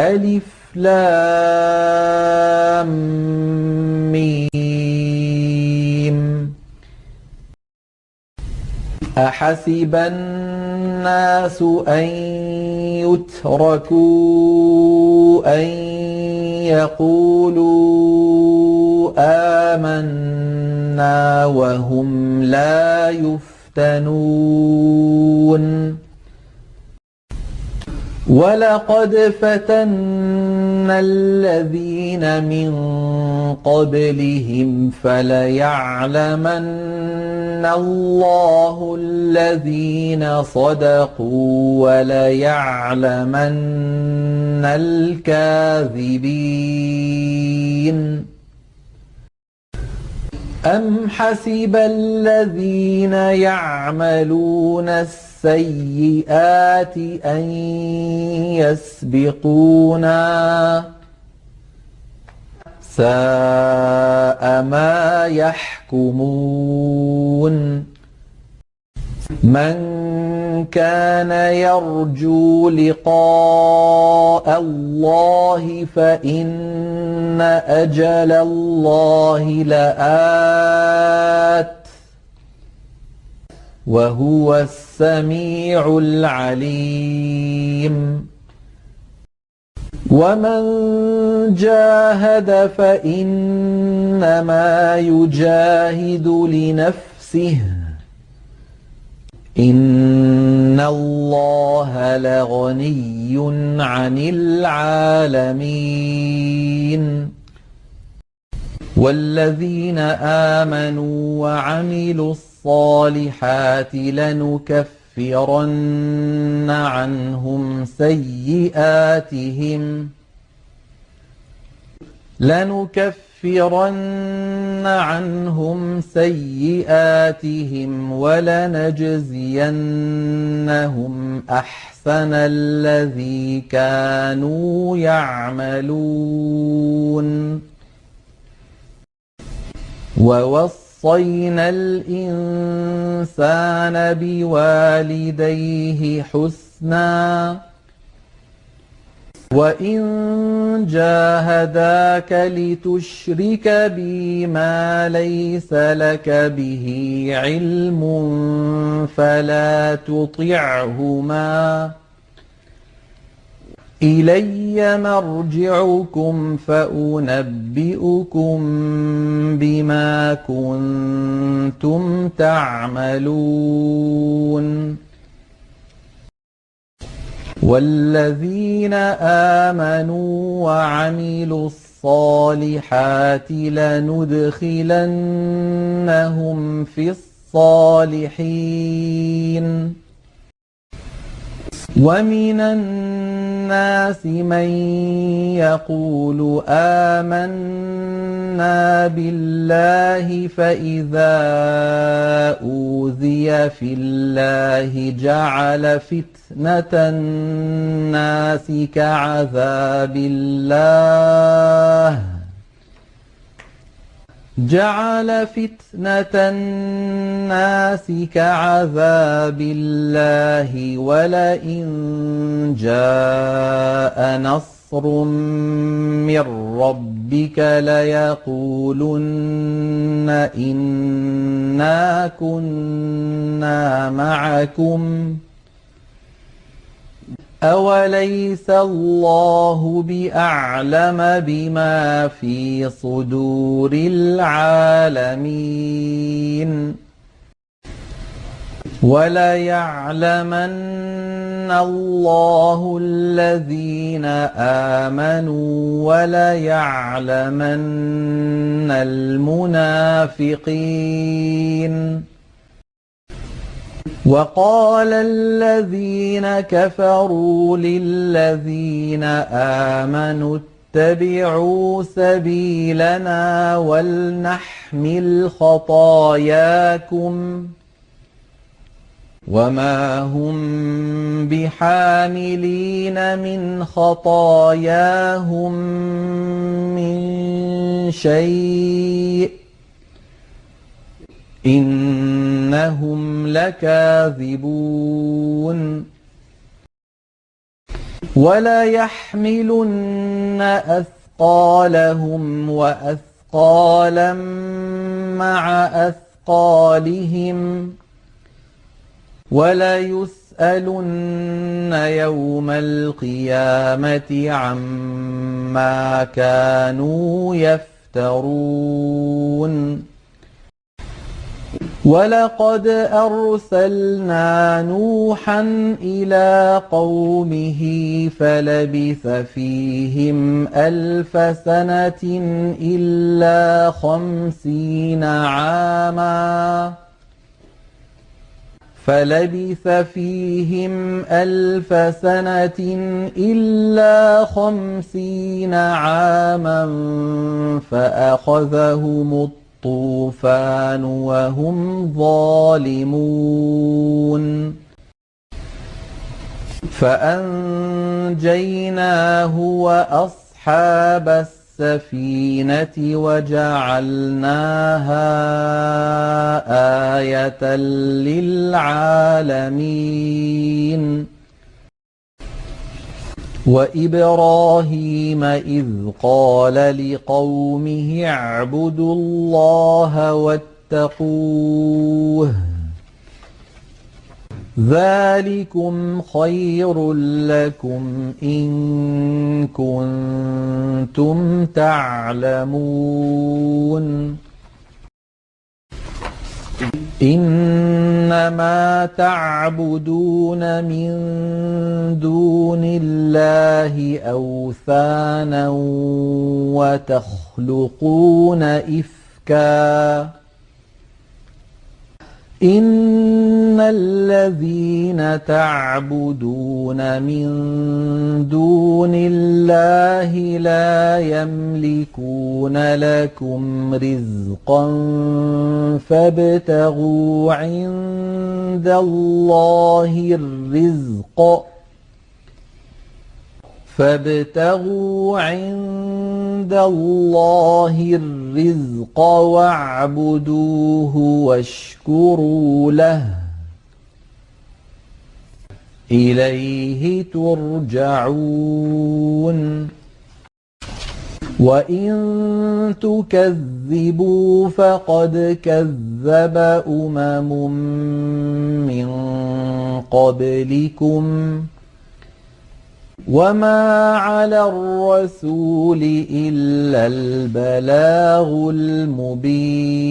ألف لام ميم. أحسب الناس أن يتركوا أن يقولوا آمنا وهم لا يفتنون. ولقد فتنا الذين من قبلهم فليعلمن الله الذين صدقوا وليعلمن الكاذبين. أم حسب الذين يعملون السيئات أن يسبقونا ساء ما يحكمون. من كان يرجو لقاء الله فإن أجل الله لآت وهو السميع العليم. ومن جاهد فإنما يجاهد لنفسه إن الله لغني عن العالمين. والذين آمنوا وعملوا الصالحات لنكفرن عنهم سيئاتهم ولنجزينهم أحسن الذي كانوا يعملون. ووصينا الإنسان بوالديه حسنا وإن جاهداك لتشرك بي ما ليس لك به علم فلا تطعهما إلي مرجعكم فأنبئكم بما كنتم تعملون. والذين آمنوا وعملوا الصالحات لندخلنهم في الصالحين. ومن الناس من يقول آمنا بالله فإذا أوذي في الله جعل فتنة الناس كعذاب الله ولئن جاء نصر من ربك ليقولن إنا كنا معكم أوليس الله بأعلم بما في صدور العالمين. وليعلمن الله الذين آمنوا وليعلمن المنافقين. وقال الذين كفروا للذين آمنوا اتبعوا سبيلنا ولنحمل خطاياكم وما هم بحاملين من خطاياهم من شيء إنهم لكاذبون. وليحملن أثقالهم وأثقالا مع أثقالهم وليسألن يوم القيامة عما كانوا يفترون ولقد أرسلنا نوحا إلى قومه فلبث فيهم 1000 سنة إلا 50 عاما فلبث فيهم 1000 سنة إلا 50 عاما فأخذهم الطوفان وهم ظالمون فأنجيناه وأصحاب السفينة وجعلناها آية للعالمين وإبراهيم إذ قال لقومه اعبدوا الله واتقوه ذلكم خير لكم إن كنتم تعلمون إنما تعبدون من دون الله أوثانا وتخلقون إفكا إن الذين تعبدون من دون الله لا يملكون لكم رزقا فابتغوا عند الله الرزق واعبدوه واشكروا له إليه ترجعون وإن تكذبوا فقد كذب من قبلكم وما على الرسول إلا البلاغ المبين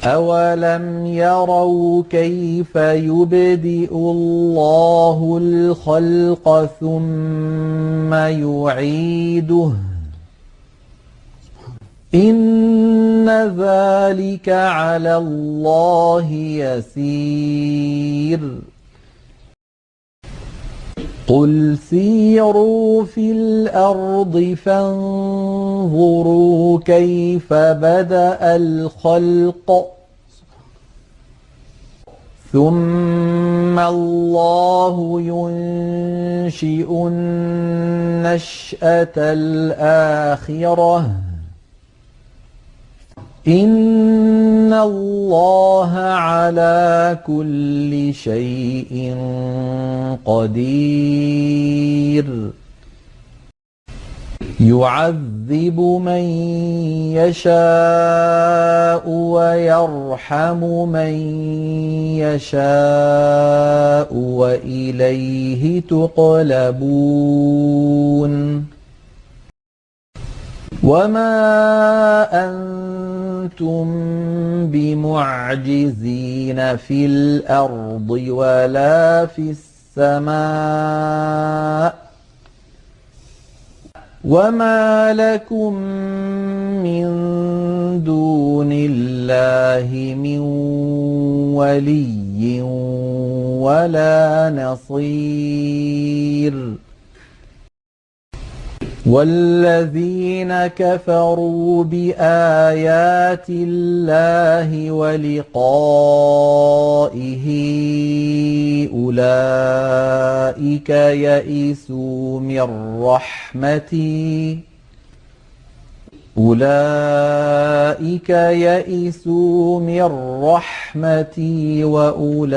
أولم يروا كيف يبدئ الله الخلق ثم يعيده إن ذلك على الله يسير قل سيروا في الأرض فانظروا كيف بدأ الخلق ثم الله ينشئ النشأة الآخرة إن الله على كل شيء قدير يعذب من يشاء ويرحم من يشاء وإليه تقلبون وما أنتم بمعجزين في الأرض ولا في السماء وما لكم من دون الله من ولي ولا نصير والذين كفروا بآيات الله ولقائه أولئك يئسوا من رحمتي أولئك يئسوا من رحمتي وأولئك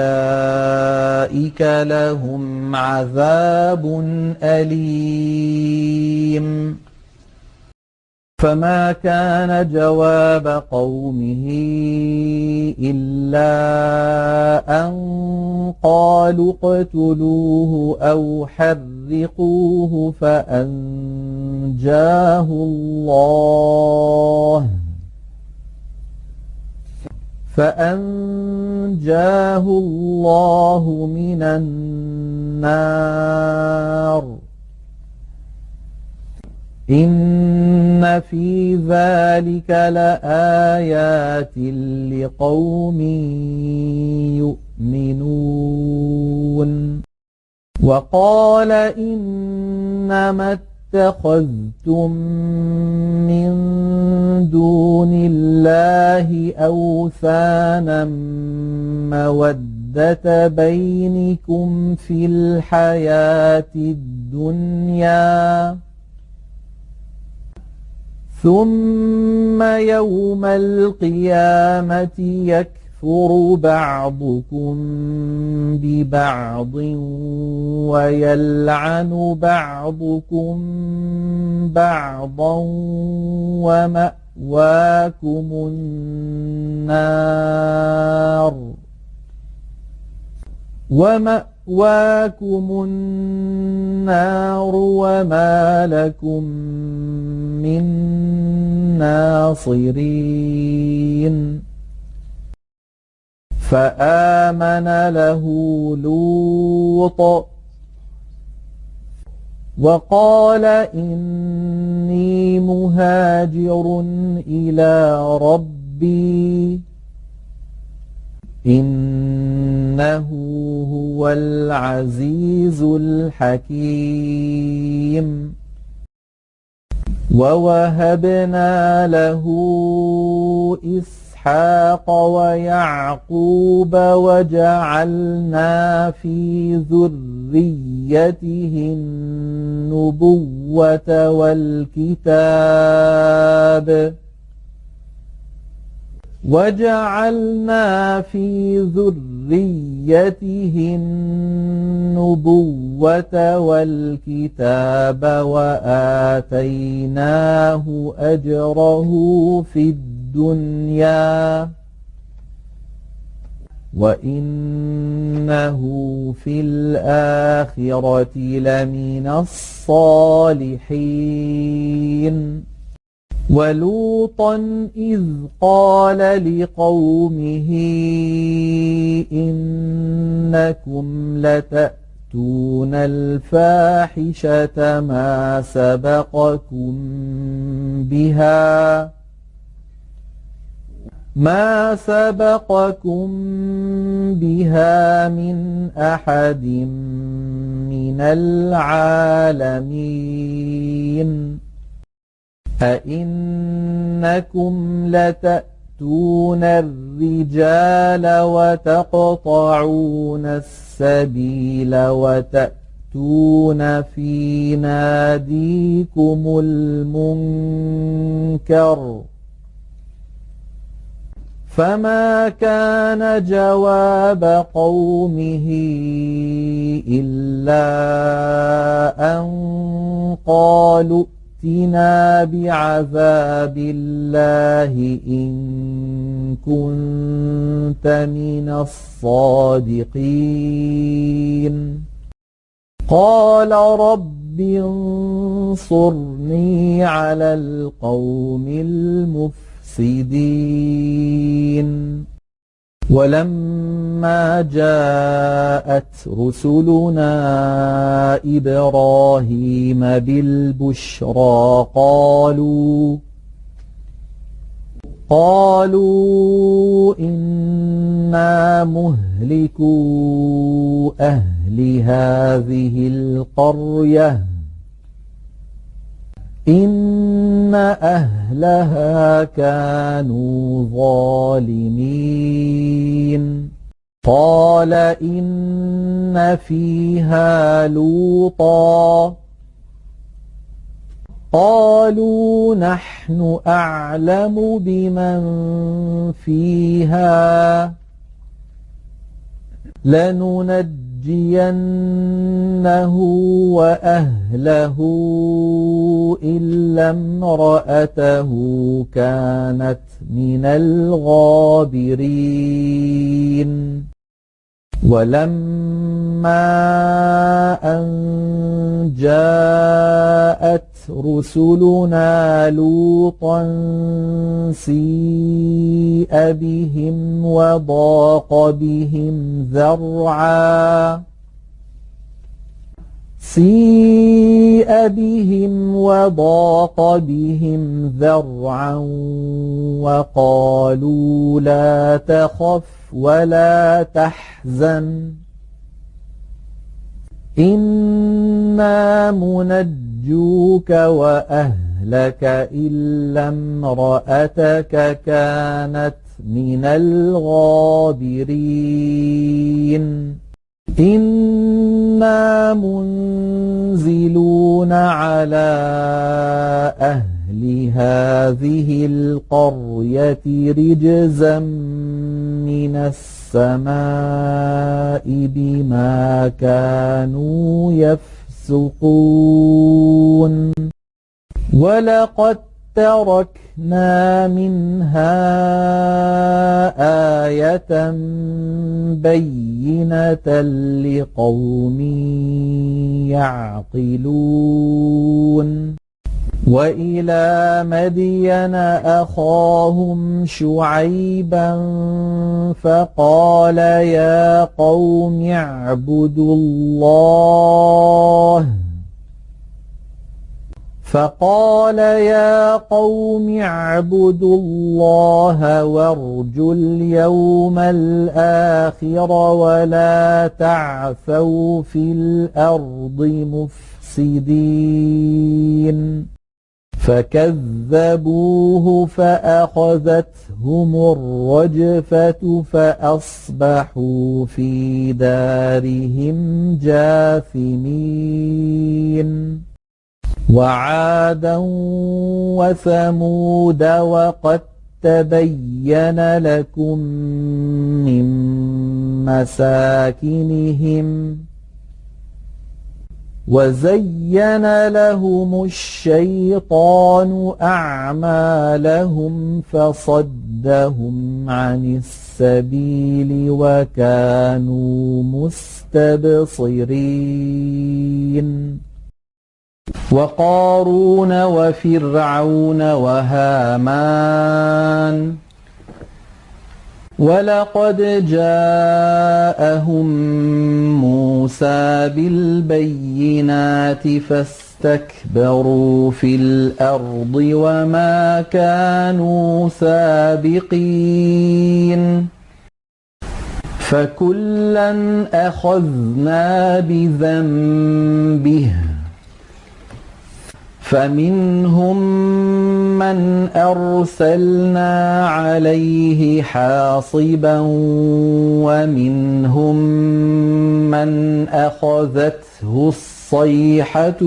لهم عذاب أليم. فما كان جواب قومه إلا أن قالوا اقتلوه أو حرقوه فأنجاه الله من النار. إن في ذلك لآيات لقوم يؤمنون. وقال إنما اتخذتم من دون الله أوثانا مودة بينكم في الحياة الدنيا ثم يوم القيامة يكفر بعضكم ببعض ويلعن بعضكم بعضا ومأواكم النار وما لكم من ناصرين. فآمن له لوط وقال إني مهاجر إلى ربي إنه هو العزيز الحكيم. ووهبنا له إسحاق ويعقوب وجعلنا في ذريته النبوة والكتاب وآتيناه أجره في الدنيا وإنه في الآخرة لمن الصالحين. ولوطا إذ قال لقومه إنكم لتأتون الفاحشة ما سبقكم بها من أحد من العالمين. أئنكم لتأتون الرجال وتقطعون السبيل وتأتون في ناديكم المنكر. فما كان جواب قومه إلا أن قالوا ائتنا بعذاب الله إن كنت من الصادقين. قال رب انصرني على القوم المفسدين. ولما جاءت رسلنا إبراهيم بالبشرى قالوا إنا مهلكو أهل هذه القرية إن أهلها كانوا ظالمين. قال إن فيها لوطا قالوا نحن أعلم بمن فيها لننجينه وأهله إلا امرأته كانت من الغابرين ولما أن جاءت رسلنا لوطا سيء بهم وضاق بهم ذرعا وقالوا لا تخف ولا تحزن إنا منجوك وأهلك إلا امرأتك كانت من الغابرين إنا منزلون على أهل هذه القرية رجزا من السماء بما كانوا يفسقون ولقد تركنا منها آية بينة لقوم يعقلون وإلى مدين أخاهم شعيبا فقال يا قوم اعبدوا الله وارجوا اليوم الآخر ولا تعثوا في الأرض مفسدين فكذبوه فأخذتهم الرجفة فأصبحوا في دارهم جاثمين وعادا وثمود وقد تبين لكم من مساكنهم وزين لهم الشيطان أعمالهم فصدهم عن السبيل وكانوا مستبصرين وقارون وفرعون وهامان ولقد جاءهم موسى بالبينات فاستكبروا في الأرض وما كانوا سابقين فكلا أخذنا بذنبه فمنهم من أرسلنا عليه حاصبا ومنهم من أخذته الصيحة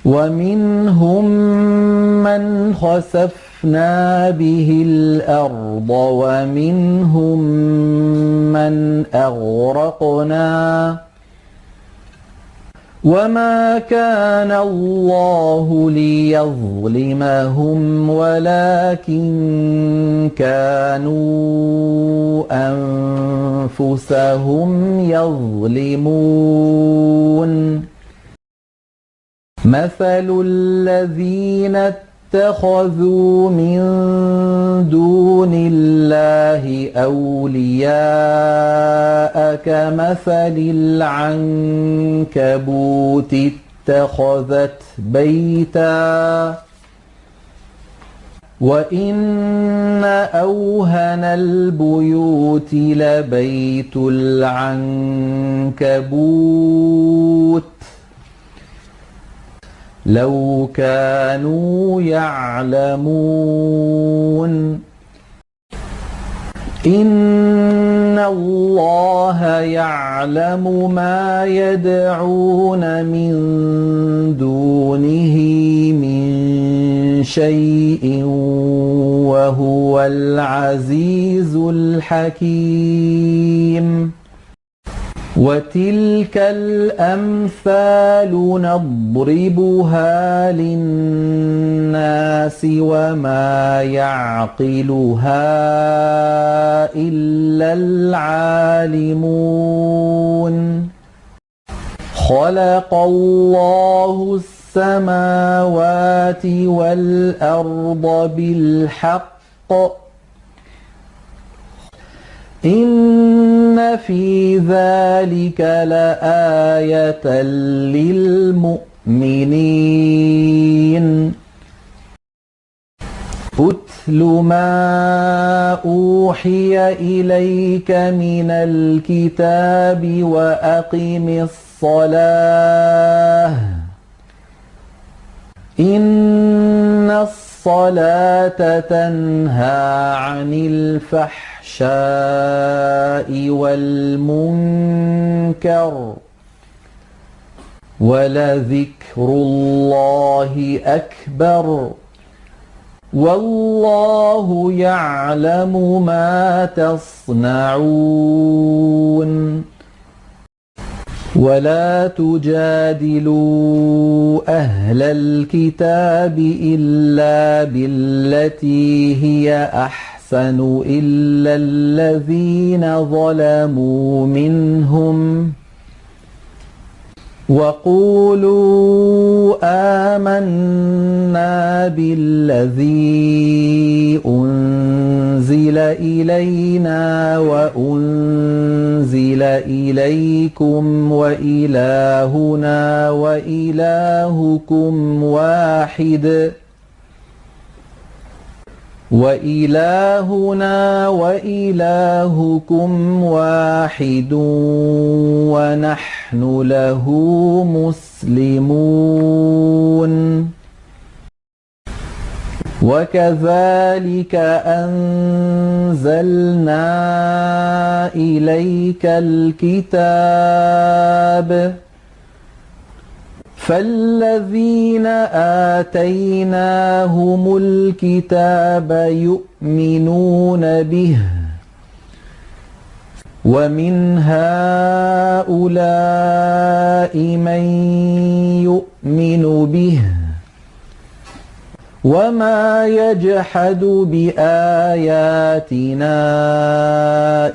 ومنهم من خسفنا به الأرض ومنهم من أغرقنا وما كان الله ليظلمهم ولكن كانوا أنفسهم يظلمون مثل الذين اتخذوا من دون الله أولياء كمثل العنكبوت اتخذت بيتا وإن أوهن البيوت لبيت العنكبوت لو كانوا يعلمون إن الله يعلم ما يدعون من دونه من شيء وهو العزيز الحكيم وتلك الأمثال نضربها للناس وما يعقلها إلا العالمون خلق الله السماوات والأرض بالحق إن في ذلك لآية للمؤمنين أتل ما أوحي إليك من الكتاب وأقم الصلاة إن الصلاة تنهى عن الفحشاء والمنكر ولذكر الله أكبر والله يعلم ما تصنعون ولا تجادلوا أهل الكتاب إلا بالتي هي أحسن إلا الذين ظلموا منهم وقولوا آمنا بالذي أنزل إلينا وأنزل إليكم وإلهنا وإلهكم واحد ونحن له مسلمون وكذلك أنزلنا إليك الكتاب فالذين آتيناهم الكتاب يؤمنون به ومن هؤلاء من يؤمن به وما يجحد بآياتنا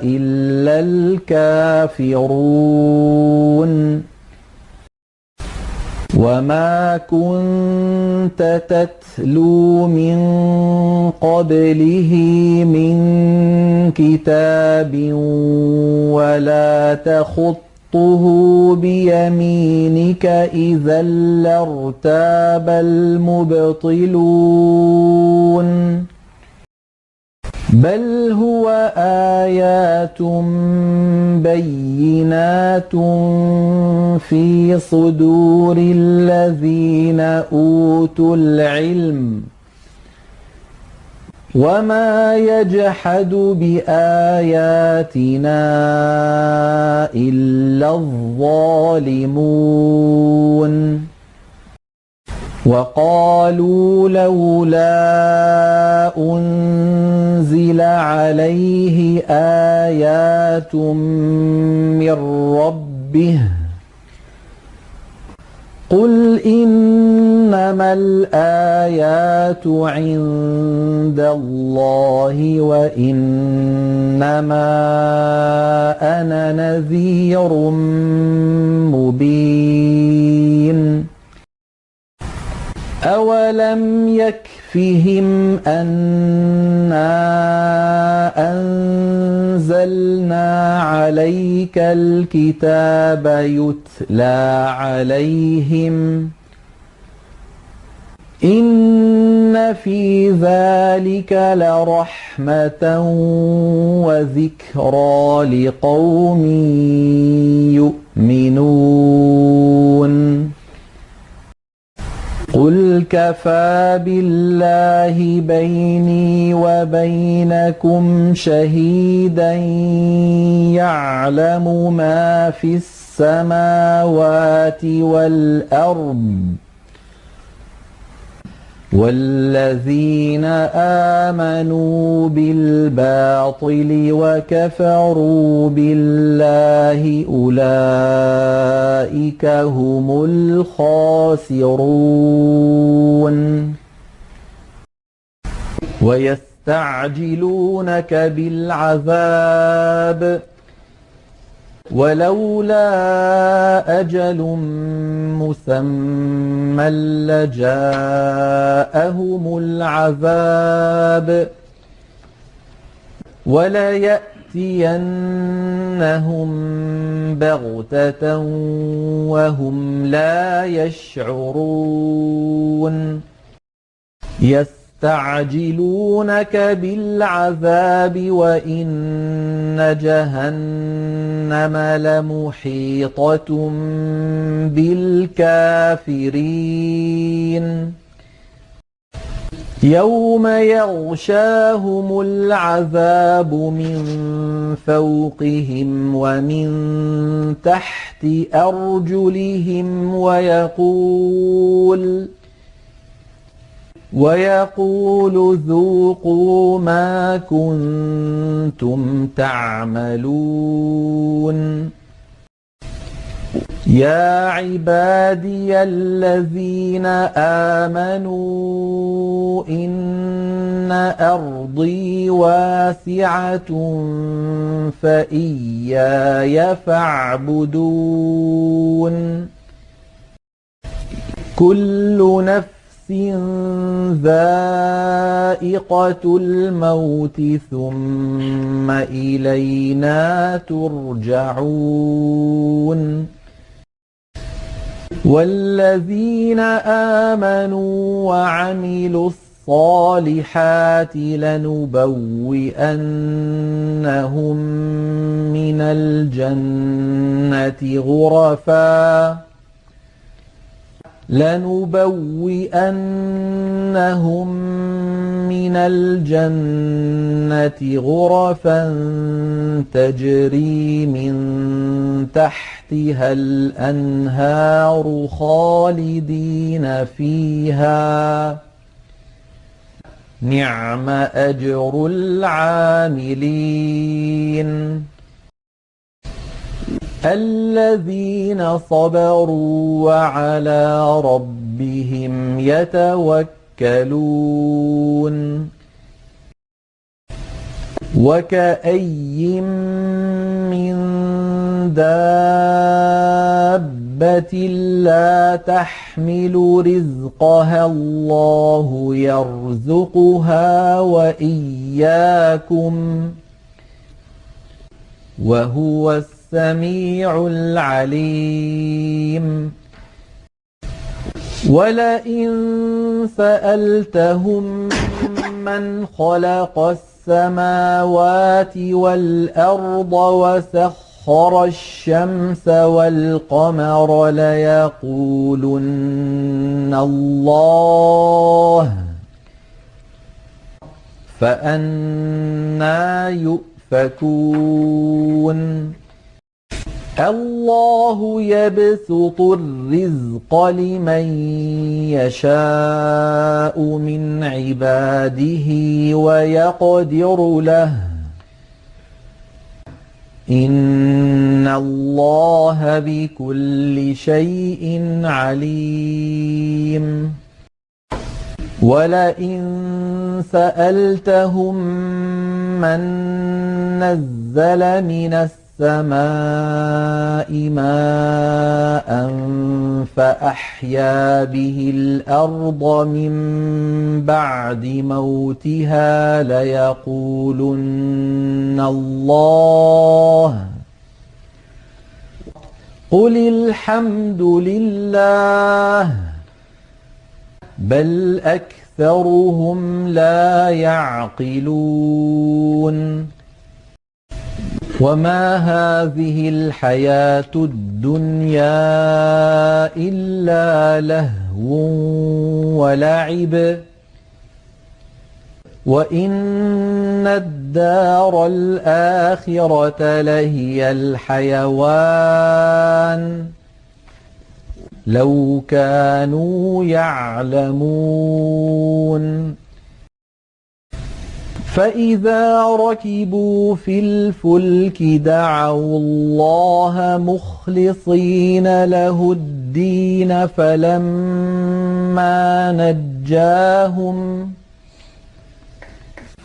إلا الكافرون وما كنت تتلو من قبله من كتاب ولا تخطه بيمينك إذا لارتاب المبطلون بل هو آيات بينات في صدور الذين أوتوا العلم وما يجحد بآياتنا إلا الظالمون وقالوا لولا أنزل عليه آيات من ربه قل إنما الآيات عند الله وإنما أنا نذير مبين أولم يكفهم أنا أنزلنا عليك الكتاب يتلى عليهم إن في ذلك لرحمة وذكرى لقوم يؤمنون قل كفى بالله بيني وبينكم شهيدا يعلم ما في السماوات والأرض والذين آمنوا بالباطل وكفروا بالله أولئك هم الخاسرون ويستعجلونك بالعذاب ولولا أجل مسمى لجاءهم العذاب وليأتينهم بغتة وهم لا يشعرون يستعجلونك بالعذاب وإن جهنم لمحيطة بالكافرين يوم يغشاهم العذاب من فوقهم ومن تحت أرجلهم ويقول ذوقوا ما كنتم تعملون يا عبادي الذين آمنوا إن أرضي واسعة فإياي فاعبدون كل نفس ذائقة الموت ثم إلينا ترجعون والذين آمنوا وعملوا الصالحات لنبوئنهم من الجنة غرفا تجري من تحتها الأنهار خالدين فيها نعم أجر العاملين الذين صبروا وعلى ربهم يتوكلون وكأي من دابة لا تحمل رزقها الله يرزقها وإياكم وهو السميع العليم ولئن سألتهم من خلق السماوات والأرض وسخر الشمس والقمر ليقولن الله فأنى يؤفكون الله يبسط الرزق لمن يشاء من عباده ويقدر له إن الله بكل شيء عليم ولئن سألتهم من نزل من السماء ماء فأحيا به الأرض من بعد موتها ليقولن الله قل الحمد لله بل أكثرهم لا يعقلون وما هذه الحياة الدنيا إلا لهو لهو ولعب وإن الدار الآخرة لهي الحيوان لو كانوا يعلمون فإذا ركبوا في الفلك دعوا الله مخلصين له الدين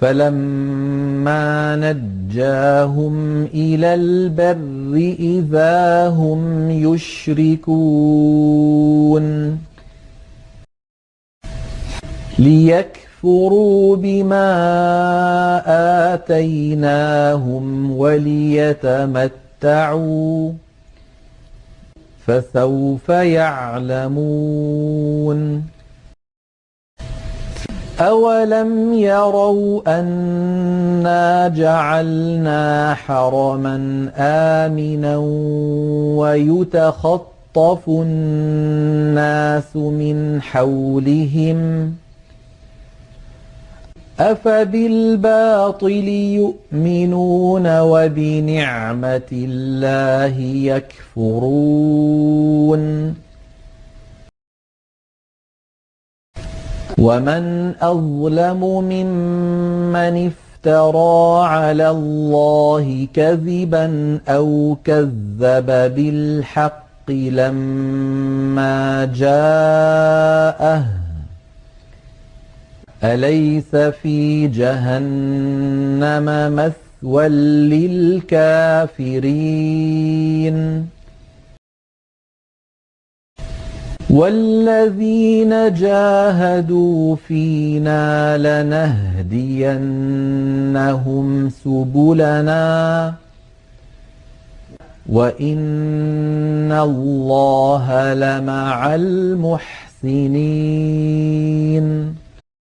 فلما نجاهم إلى البر إذا هم يشركون ليكفروا بما آتيناهم وليتمتعوا فسوف يعلمون أولم يروا أنا جعلنا حرما آمنا ويتخطف الناس من حولهم أفبالباطل يؤمنون وبنعمة الله يكفرون ومن أظلم ممن افترى على الله كذبا أو كذب بالحق لما جاءه أليس في جهنم مثوى للكافرين والذين جاهدوا فينا لنهدينهم سبلنا وإن الله لمع المحسنين